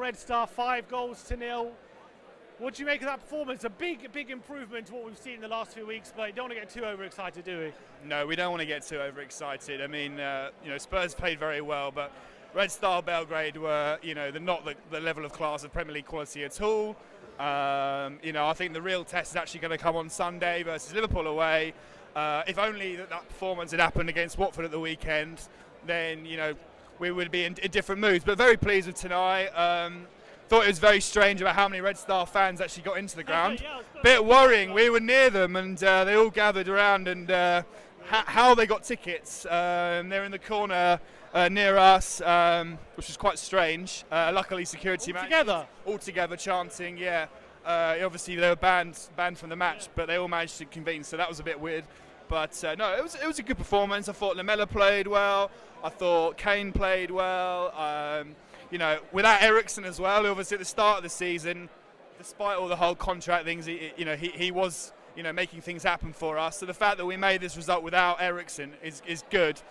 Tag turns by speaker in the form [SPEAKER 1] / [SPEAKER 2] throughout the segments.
[SPEAKER 1] Red Star, 5-0. What do you make of that performance? A big improvement to what we've seen in the last few weeks, but you don't want to get too overexcited, do we?
[SPEAKER 2] No, we don't want to get too overexcited. I mean, Spurs played very well, but Red Star Belgrade were, they're not the level of class of Premier League quality at all. I think the real test is actually going to come on Sunday versus Liverpool away. If only that performance had happened against Watford at the weekend, then, we would be in different moods. But very pleased with tonight. Thought it was very strange about how many Red Star fans actually got into the ground. Bit worrying. We were near them and they all gathered around, and how they got tickets. They're in the corner near us, which was quite strange. Luckily, security all together chanting. Yeah, obviously they were banned from the match, but they all managed to convene, so that was a bit weird. But no, it was a good performance. I thought Lamela played well. I thought Kane played well. Without Eriksen as well, obviously at the start of the season, despite all the whole contract things, he was making things happen for us. So the fact that we made this result without Eriksen is good.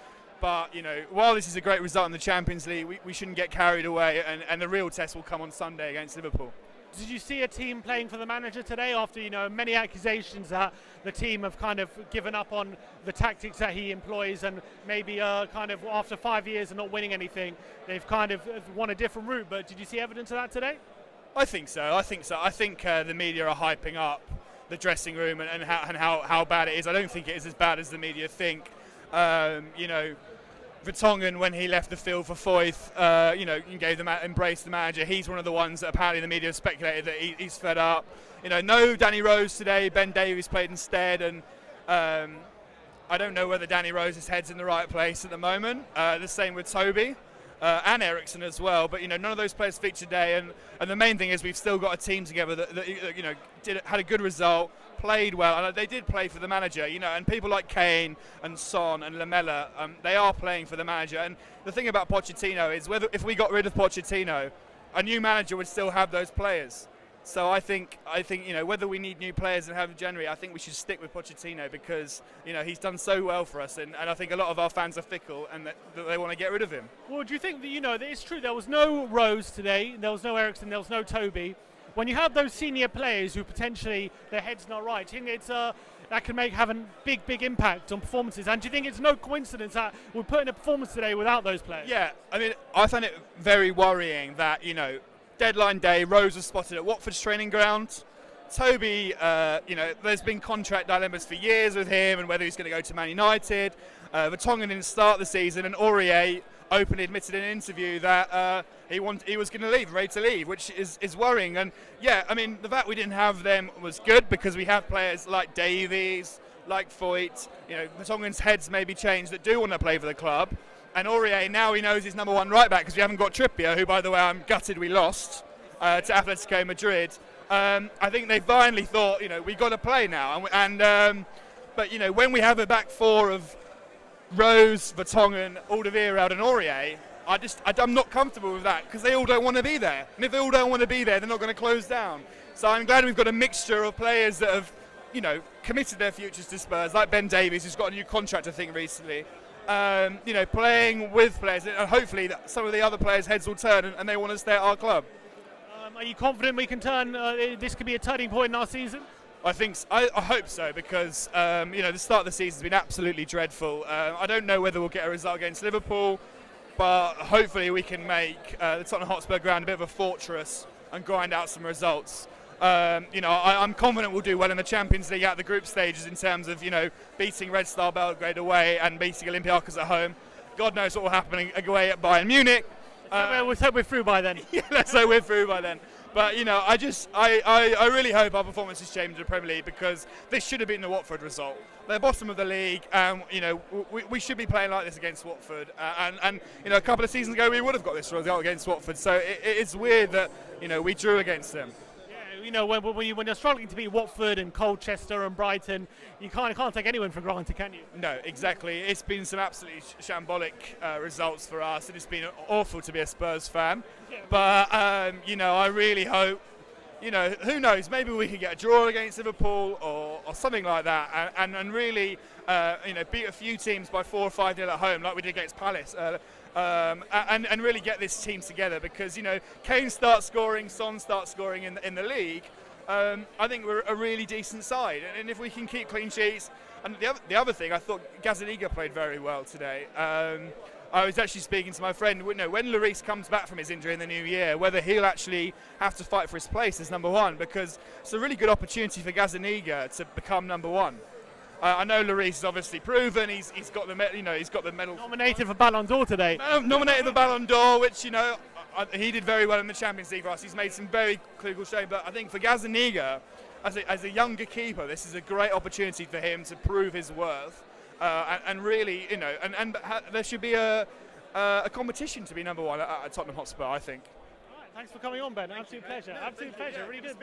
[SPEAKER 2] But while this is a great result in the Champions League, we shouldn't get carried away, and the real test will come on Sunday against Liverpool.
[SPEAKER 1] Did you see a team playing for the manager today after many accusations that the team have kind of given up on the tactics that he employs, and maybe kind of after 5 years of not winning anything, they've kind of won a different route? But did you see evidence of that today?
[SPEAKER 2] I think so. I think the media are hyping up the dressing room and how bad it is. I don't think it is as bad as the media think. Vertonghen, when he left the field for Foyth, embraced the manager. He's one of the ones that apparently the media speculated that he's fed up. No Danny Rose today. Ben Davies played instead, and I don't know whether Danny Rose's head's in the right place at the moment. The same with Toby and Eriksen as well. But none of those players featured today, and the main thing is we've still got a team together that had a good result. Played well, and they did play for the manager, and people like Kane and Son and Lamela, they are playing for the manager. And the thing about Pochettino is if we got rid of Pochettino, a new manager would still have those players. So I think whether we need new players in January, I think we should stick with Pochettino because he's done so well for us, and I think a lot of our fans are fickle and that they want to get rid of him.
[SPEAKER 1] Well, do you think that that it's true? There was no Rose today, there was no Eriksen, there was no Toby. When you have those senior players who potentially their head's not right, do you think that can have a big impact on performances? And do you think it's no coincidence that we're putting a performance today without those players?
[SPEAKER 2] Yeah, I mean, I find it very worrying that deadline day, Rose was spotted at Watford's training ground. Toby, there's been contract dilemmas for years with him and whether he's going to go to Man United. Vertonghen didn't start the season, and Aurier openly admitted in an interview that he was going to leave, ready to leave, which is worrying. And yeah, I mean, the fact we didn't have them was good because we have players like Davies, like Foyt. Vertonghen's heads maybe changed that do want to play for the club. And Aurier, now he knows he's number one right back because we haven't got Trippier, who, by the way, I'm gutted we lost to Atletico Madrid. I think they finally thought, we got to play now. But when we have a back four of Rose, Vertonghen, Alderweireld and Aurier, I'm not comfortable with that because they all don't want to be there. And if they all don't want to be there, they're not going to close down. So I'm glad we've got a mixture of players that have, committed their futures to Spurs, like Ben Davies, who's got a new contract, I think, recently. Playing with players, and hopefully some of the other players' heads will turn and they want to stay at our club.
[SPEAKER 1] Are you confident we can turn, this could be a turning point in our season?
[SPEAKER 2] I hope so because, the start of the season has been absolutely dreadful. I don't know whether we'll get a result against Liverpool, but hopefully we can make the Tottenham Hotspur ground a bit of a fortress and grind out some results. I'm confident we'll do well in the Champions League at the group stages in terms of, beating Red Star Belgrade away and beating Olympiacos at home. God knows what will happen away at Bayern Munich.
[SPEAKER 1] Let's hope we're through by then.
[SPEAKER 2] Yeah, let's hope we're through by then. But, I really hope our performance has changed in the Premier League because this should have been the Watford result. They're bottom of the league, and, we should be playing like this against Watford. And a couple of seasons ago, we would have got this result against Watford. So it's weird that, we drew against them.
[SPEAKER 1] When you're struggling to beat Watford and Colchester and Brighton, you can't take anyone for granted, can you?
[SPEAKER 2] No, exactly. It's been some absolutely shambolic results for us, and it's been awful to be a Spurs fan. Yeah. But, I really hope, who knows, maybe we can get a draw against Liverpool or something like that, and really, beat a few teams by 4 or 5-0 at home, like we did against Palace and really get this team together, because Kane starts scoring, Son starts scoring in the league. I think we're a really decent side, and if we can keep clean sheets. And the other thing, I thought Gazaniga played very well today. I was actually speaking to my friend, when Lloris comes back from his injury in the new year, whether he'll actually have to fight for his place as number one, because it's a really good opportunity for Gazaniga to become number one. I know Lloris is obviously proven, he's got the medal.
[SPEAKER 1] Nominated for Ballon d'Or today.
[SPEAKER 2] Nominated for Ballon d'Or, which he did very well in the Champions League for us. He's made some very critical showing, but I think for Gazaniga, as a younger keeper, this is a great opportunity for him to prove his worth, and really, there should be a competition to be number one at Tottenham Hotspur, I think.
[SPEAKER 1] All right, thanks for coming on, Ben. Absolute pleasure. Absolute pleasure. Really good.